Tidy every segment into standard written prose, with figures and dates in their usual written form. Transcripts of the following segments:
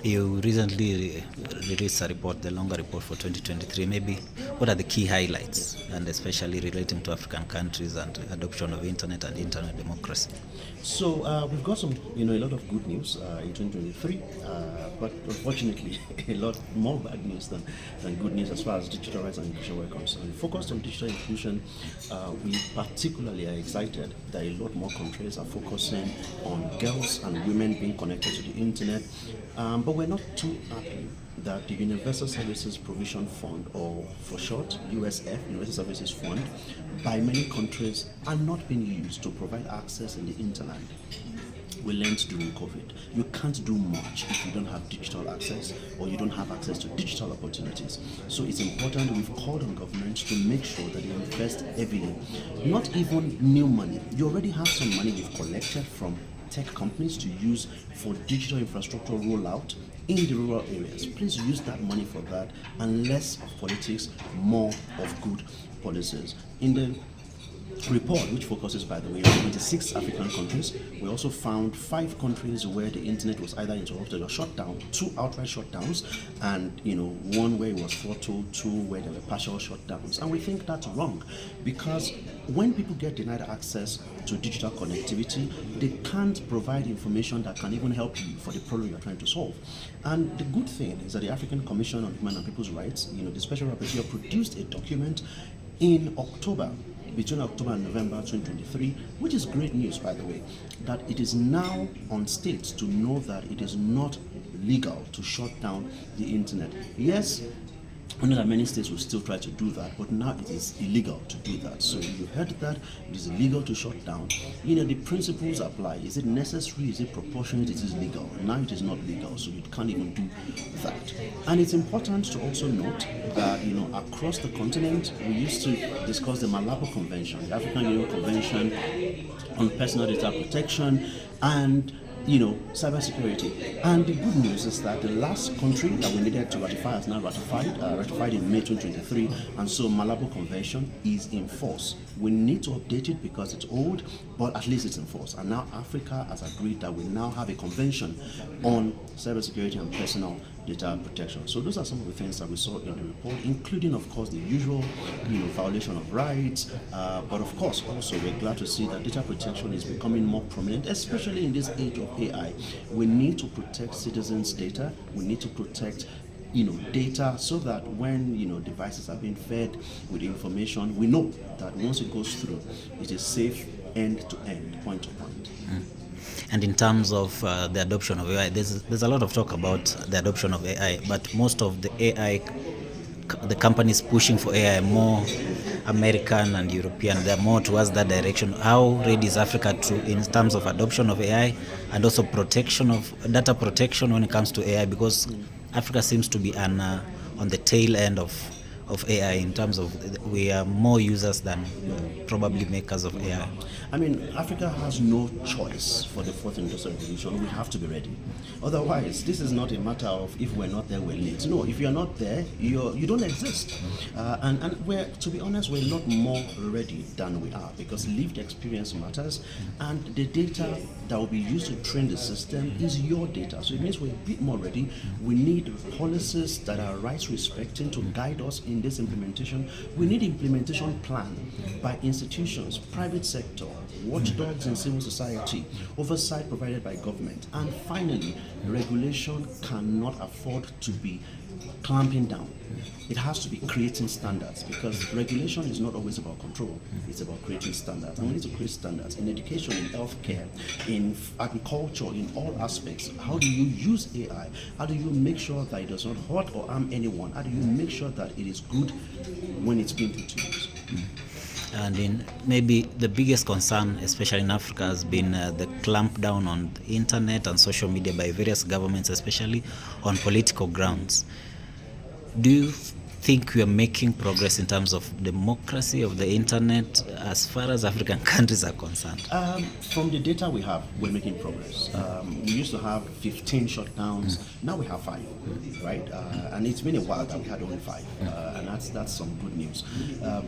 You recently released a report, the longer report for 2023. Maybe what are the key highlights, and especially relating to African countries and adoption of internet and internet democracy? So we've got some, a lot of good news in 2023, but unfortunately, a lot more bad news than good news as far as digital rights and inclusion were concerned. Focused on digital inclusion, we particularly are excited that a lot more countries are focusing on girls and women being connected to the internet, but we're not too happy that the Universal Services Provision Fund, or for short, USF, Universal Services Fund, by many countries are not being used to provide access in the internet. We learned during COVID. You can't do much if you don't have digital access or you don't have access to digital opportunities. So it's important. We've called on governments to make sure that they invest heavily. Not even new money. You already have some money you've collected from tech companies to use for digital infrastructure rollout in the rural areas. Please use that money for that, and less of politics, more of good policies. In the report, which focuses, by the way, on 26 African countries, we also found 5 countries where the internet was either interrupted or shut down, 2 outright shutdowns, and 1 where it was throttled, 2 where there were partial shutdowns. And we think that's wrong, because when people get denied access to digital connectivity, they can't provide information that can even help you for the problem you're trying to solve. And the good thing is that the African Commission on Human and People's Rights, the Special Rapporteur, produced a document in October, between October and November 2023, which is great news, by the way, that it is now on states to know that it is not legal to shut down the internet. Yes, I know that many states will still try to do that, but now it is illegal to do that. So you heard that it is illegal to shut down. The principles apply. Is it necessary? Is it proportionate? It is legal. Now it is not legal, so you can't even do that. And it's important to also note that across the continent, we used to discuss the Malabo Convention, the African Union Convention on Personal Data Protection, and cybersecurity. And the good news is that the last country that we needed to ratify has now ratified in May 2023, and so Malabo Convention is in force. We need to update it because it's old, but at least it's in force. And now Africa has agreed that we now have a convention on cybersecurity and personal data protection. So those are some of the things that we saw in the report, including, of course, the usual, violation of rights. But of course, also we're glad to see that data protection is becoming more prominent, especially in this age of AI. We need to protect citizens' data. We need to protect data, so that when devices are being fed with information, we know that once it goes through, it is safe end to end, point to point. And in terms of the adoption of AI, there's a lot of talk about the adoption of AI, but most of the the companies pushing for AI are more American and European. They're more towards that direction. How ready is Africa in terms of adoption of AI and also protection of data protection when it comes to AI? Because Africa seems to be on the tail end of AI in terms of we are more users than probably makers of AI. I mean, Africa has no choice for the fourth industrial revolution. We have to be ready. Otherwise, this is not a matter of if we're not there, we're late. No, if you're not there, you don't exist. And we're, to be honest, we're a lot more ready than we are, because lived experience matters, and the data that will be used to train the system is your data. So it means we're a bit more ready. We need policies that are rights respecting to guide us in this implementation. We need implementation plan by institutions, private sector, watchdogs in civil society, oversight provided by government, and finally, regulation cannot afford to be clamping down. It has to be creating standards, because regulation is not always about control. It's about creating standards, and we need to create standards in education, in healthcare, in agriculture, in all aspects. How do you use AI? How do you make sure that it does not hurt or harm anyone? How do you make sure that it is good when it's being put to use? And in maybe the biggest concern, especially in Africa, has been the clampdown on the internet and social media by various governments, especially on political grounds. Do you think we are making progress in terms of democracy of the internet as far as African countries are concerned? From the data we have, we're making progress. We used to have 15 shutdowns. Now we have 5, right? And it's been a while that we had only 5, and that's some good news.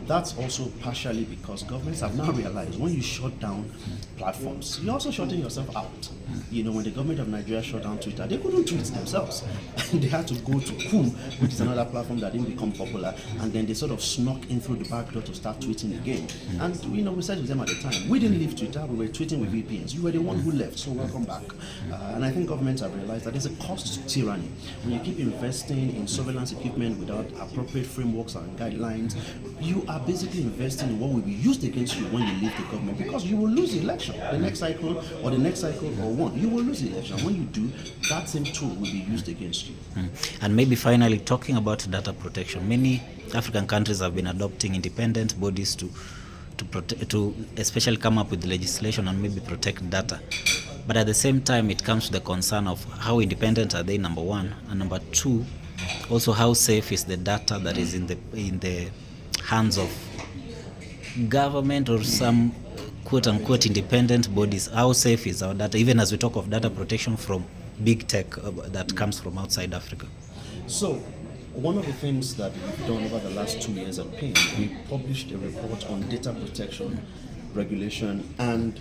That's also partially because governments have now realized when you shut down platforms, you're also shutting yourself out. When the government of Nigeria shut down Twitter, they couldn't tweet themselves. They had to go to Kum, which is another platform that didn't become popular, and then they sort of snuck in through the back door to start tweeting again. And we said to them at the time, we didn't leave Twitter, we were tweeting with VPNs. You were the one who left, so welcome back. And I think governments have realized that there's a cost to tyranny. When you keep investing in surveillance equipment without appropriate frameworks and guidelines, you are basically investing in what will be used against you when you leave the government, because you will lose the election. The next cycle or one, you will lose the election. When you do, that same tool will be used against you. And maybe finally, talking about data protection, many African countries have been adopting independent bodies to especially come up with legislation and maybe protect data. But at the same time, it comes to the concern of how independent are they, number one, and number two, also how safe is the data that is in the hands of government or some quote-unquote independent bodies. How safe is our data, even as we talk of data protection from big tech that comes from outside Africa? So, one of the things that we've done over the last 2 years at PAIN, we published a report on data protection, regulation, and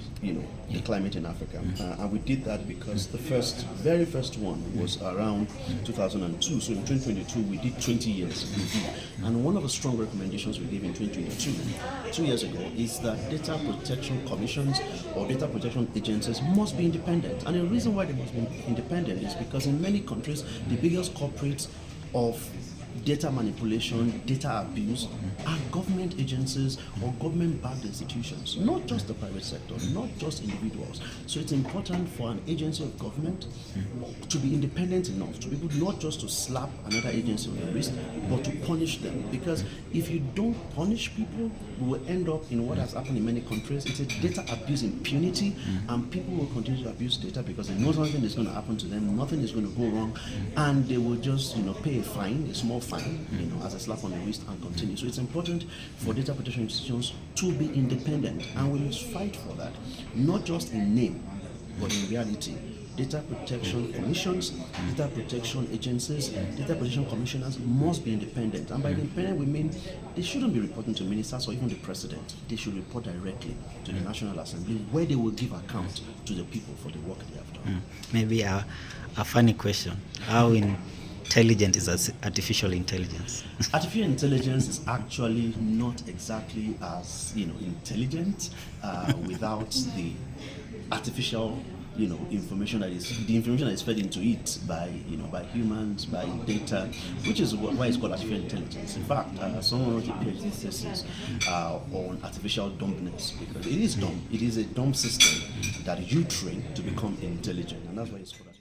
the climate in Africa. And we did that because the very first one was around 2002. So in 2022, we did 20 years review. And one of the strong recommendations we gave in 2022, 2 years ago, is that data protection commissions or data protection agencies must be independent. And the reason why they must be independent is because in many countries, the biggest corporates of data manipulation, data abuse are government agencies or government-backed institutions, not just the private sector, not just individuals. So it's important for an agency of government to be independent enough to be able not just to slap another agency on the wrist, but to punish them. Because if you don't punish people, we will end up in what has happened in many countries. It's a data abuse impunity, and people will continue to abuse data because they know something is going to happen to them, nothing is going to go wrong, and they will just pay a fine, a small fine, as a slap on the wrist, and continue. So it's important for data protection institutions to be independent, and we must fight for that, not just in name, but in reality. Data protection commissions, data protection agencies, data protection commissioners must be independent. And by independent, we mean they shouldn't be reporting to ministers or even the president. They should report directly to the National Assembly, where they will give account to the people for the work they have done. Maybe a funny question. How intelligent is artificial intelligence? Artificial intelligence is actually not exactly as intelligent without the artificial information that is fed into it by humans, by data, which is why it's called artificial intelligence. In fact, someone wrote a PhD thesis on artificial dumbness, because it is dumb. It is a dumb system that you train to become intelligent, and that's why it's called